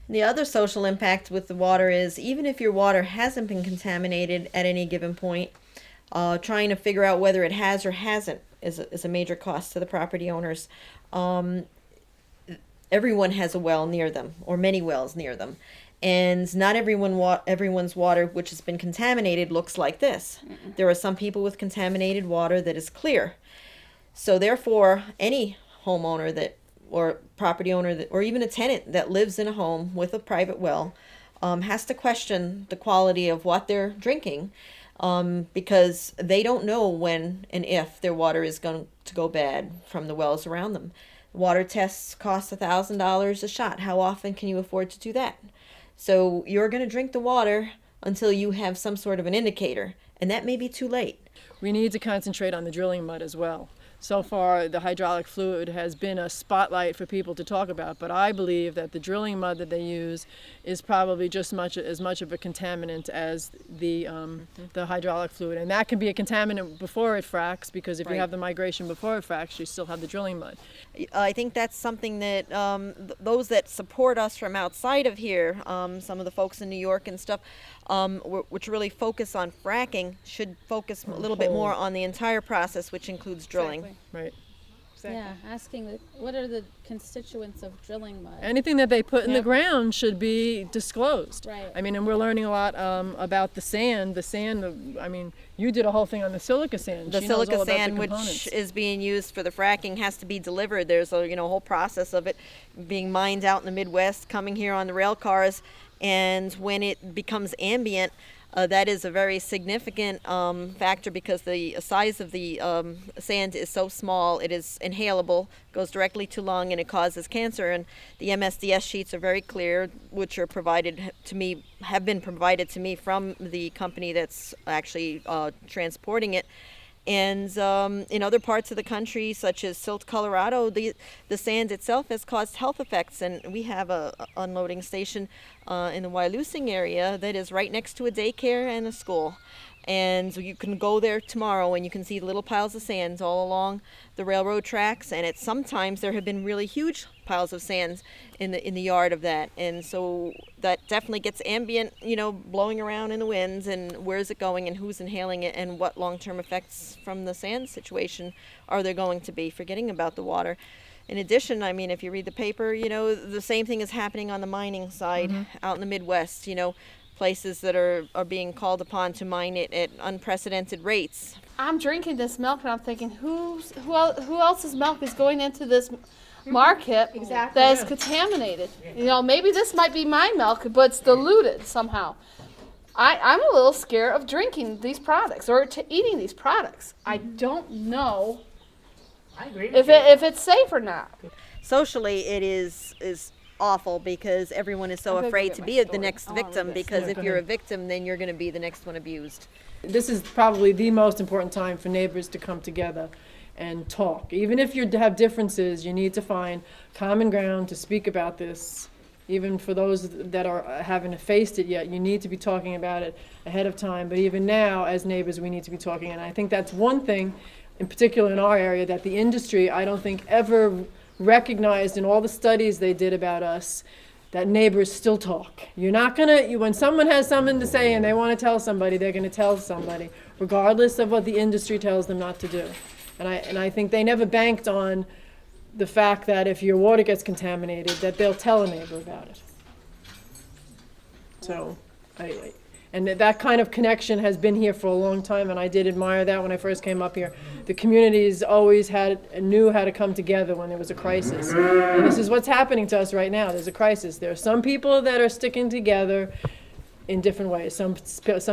The other social impact with the water is even if your water hasn't been contaminated at any given point, trying to figure out whether it has or hasn't is a major cost to the property owners. Um, Everyone has a well near them, or many wells near them, and not everyone's water which has been contaminated looks like this. There are some people with contaminated water that is clear. So therefore, any homeowner that or property owner that, or even a tenant that lives in a home with a private well, has to question the quality of what they're drinking, because they don't know when and if their water is going to go bad from the wells around them. Water tests cost $1,000 a shot. How often can you afford to do that? So you're going to drink the water until you have some sort of an indicator, and that may be too late. We need to concentrate on the drilling mud as well. So far, the hydraulic fluid has been a spotlight for people to talk about, but I believe that the drilling mud that they use is probably just as much of a contaminant as the hydraulic fluid. And that can be a contaminant before it fracks, because if you have the migration before it fracks, you still have the drilling mud. I think that's something that those that support us from outside of here, some of the folks in New York and stuff, which really focus on fracking, should focus a little bit more on the entire process, which includes drilling. Exactly. Right. Exactly. Yeah, asking what are the constituents of drilling mud? Anything that they put in the ground should be disclosed. Right. I mean, and we're learning a lot about the sand. The sand, I mean, you did a whole thing on the silica sand. The She knows all silica about the sand, which components. is being used for the fracking, has to be delivered. There's a whole process of it being mined out in the Midwest, coming here on the rail cars, and when it becomes ambient, that is a very significant factor, because the size of the sand is so small, it is inhalable, goes directly to lung, and it causes cancer. And the MSDS sheets are very clear, which are provided to me, have been provided to me from the company that's actually transporting it. And in other parts of the country, such as Silt, Colorado, the sand itself has caused health effects. And we have a unloading station in the Wyalusing area that is right next to a daycare and a school. And so you can go there tomorrow and you can see little piles of sand all along the railroad tracks. And sometimes there have been really huge piles of sand in the yard of that. And so that definitely gets ambient, blowing around in the winds. And where is it going, and who's inhaling it, and what long-term effects from the sand situation are there going to be? Forgetting about the water. In addition, I mean, if you read the paper, the same thing is happening on the mining side out in the Midwest. Places that are being called upon to mine it at unprecedented rates. I'm drinking this milk and I'm thinking, who else's milk is going into this market that is contaminated? Maybe this might be my milk, but it's diluted somehow. I'm a little scared of drinking these products or eating these products. I don't know if it's safe or not. Socially, it is awful, because everyone is so afraid to be the next victim, because if you're a victim, then you're going to be the next one abused. This is probably the most important time for neighbors to come together and talk. Even if you have differences, you need to find common ground to speak about this. Even for those that haven't faced it yet, you need to be talking about it ahead of time. But even now, as neighbors, we need to be talking. And I think that's one thing, in particular in our area, that the industry, I don't think, ever recognized in all the studies they did about us, that neighbors still talk. You're not when someone has something to say and they want to tell somebody, they're going to tell somebody, regardless of what the industry tells them not to do. And I think they never banked on the fact that if your water gets contaminated, that they'll tell a neighbor about it. So, and that kind of connection has been here for a long time, and I did admire that when I first came up here. The communities always knew how to come together when there was a crisis. And this is what's happening to us right now. There's a crisis. There are some people that are sticking together in different ways. Some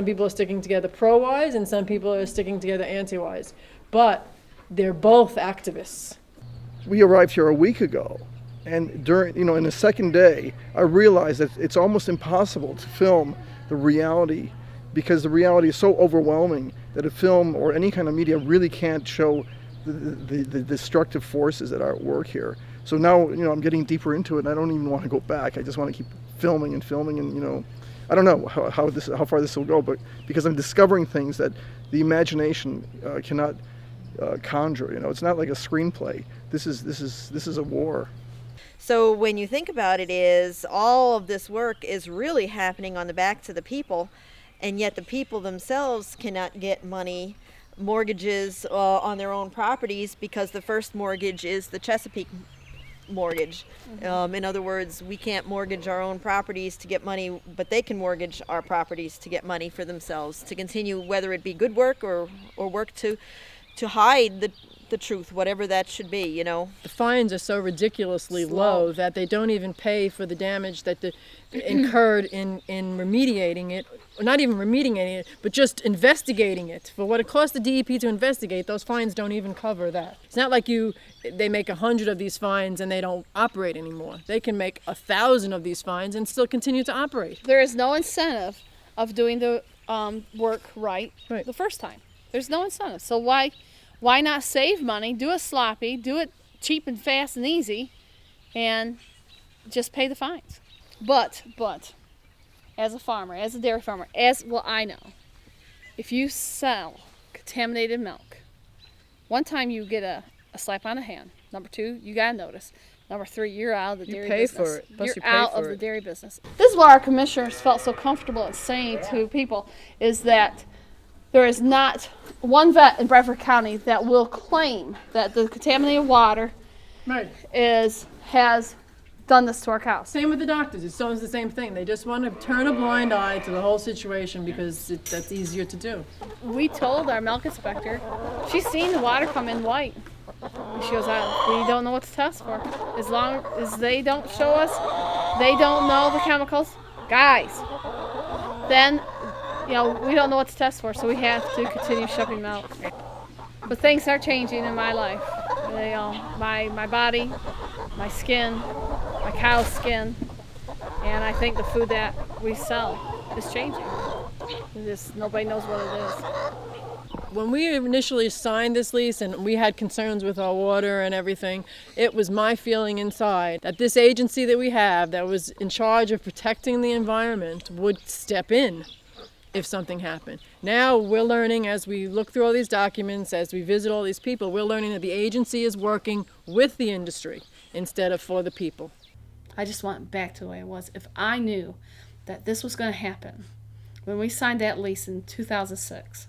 people are sticking together pro-wise, and some people are sticking together anti-wise. But they're both activists. We arrived here a week ago, and in the second day, I realized that it's almost impossible to film the reality, because the reality is so overwhelming that a film or any kind of media really can't show the destructive forces that are at work here. So now, I'm getting deeper into it, and I don't even want to go back. I just want to keep filming, and I don't know how far this will go, but because I'm discovering things that the imagination cannot conjure. It's not like a screenplay. This is a war. So when you think about it, is all of this work is really happening on the backs of the people, and yet the people themselves cannot get money, mortgages on their own properties, because the first mortgage is the Chesapeake mortgage. In other words, we can't mortgage our own properties to get money, but they can mortgage our properties to get money for themselves, to continue, whether it be good work or work to hide the truth, whatever that should be, you know. The fines are so ridiculously low that they don't even pay for the damage that the incurred in remediating it, or not even remediating it, but just investigating it. For what it costs the DEP to investigate, those fines don't even cover that. It's not like they make 100 of these fines and they don't operate anymore. They can make 1,000 of these fines and still continue to operate. There is no incentive of doing the work right Right. the first time. There's no incentive. So why not save money, do it sloppy, do it cheap and fast and easy, and just pay the fines? But, as a farmer, as a dairy farmer, I know, if you sell contaminated milk, one time you get a slap on the hand. Number 2, you got a notice. Number 3, you're out of the dairy pay business. for it. Plus You're you pay out for of the it. dairy business. This is why our commissioners felt so comfortable in saying to people is that there is not one vet in Bradford County that will claim that the contaminated water Right. has done this to our cows. Same with the doctors. It's always the same thing. They just want to turn a blind eye to the whole situation because that's easier to do. We told our milk inspector, she's seen the water come in white. And she goes, we don't know what to test for. As long as they don't show us, they don't know the chemicals, guys, then, we don't know what to test for, so we have to continue shipping milk. But things are changing in my life. My body, my skin, my cow's skin, and I think the food that we sell is changing. Nobody knows what it is. When we initially signed this lease and we had concerns with our water and everything, it was my feeling inside that this agency that we have that was in charge of protecting the environment would step in if something happened. Now we're learning, as we look through all these documents, as we visit all these people, we're learning that the agency is working with the industry instead of for the people. I just want it back to the way it was. If I knew that this was going to happen when we signed that lease in 2006,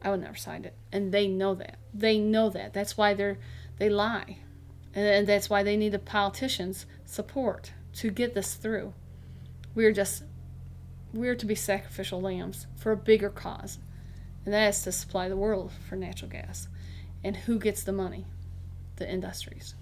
I would never signed it. And they know that. They know that. That's why they lie. And that's why they need the politicians' support to get this through. We're to be sacrificial lambs for a bigger cause. And that is to supply the world for natural gas. And who gets the money? The industries.